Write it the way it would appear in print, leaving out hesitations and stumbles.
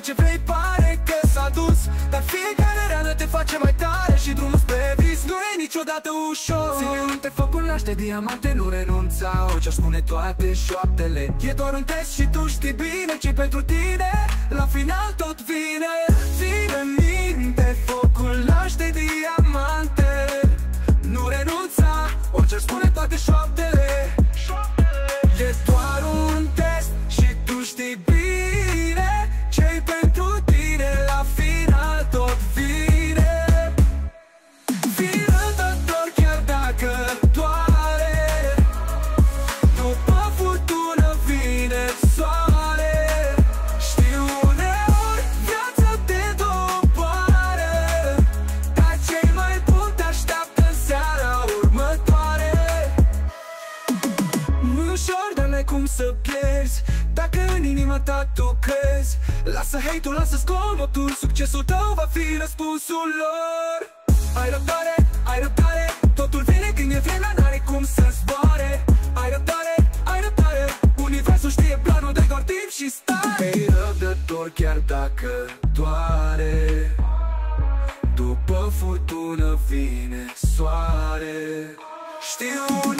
ce vrei pare că s-a dus, dar fiecare rană te face mai tare și drumul spre vis nu e niciodată ușor. Ține-te, focul naște diamante, nu renunța, orice-ar spune toate șoaptele. E doar un test și tu știi bine ce pentru tine la final tot vine. Ține minte, focul naște diamante, nu renunța, orice-ar spune toate șoaptele. E doar un test și tu știi bine ce-i pentru tine la final tot vine. Fii răbdător chiar dacă doare, după furtună vine soare. Știu uneori viața te doboară, dar cei mai buni te așteaptă în seara următoare. Nu-i ușor, dar n-ai cum să pierzi dacă în inima ta tu crezi. Lasă hate-ul, lasă zgomotul, succesul tău va fi răspunsul lor. Ai răbdare, totul vine când e vremea, n-are cum să zboare. Ai răbdare, universul știe planul de doar timp și stare. Fii răbdător chiar dacă doare, după furtună vine soare. Știu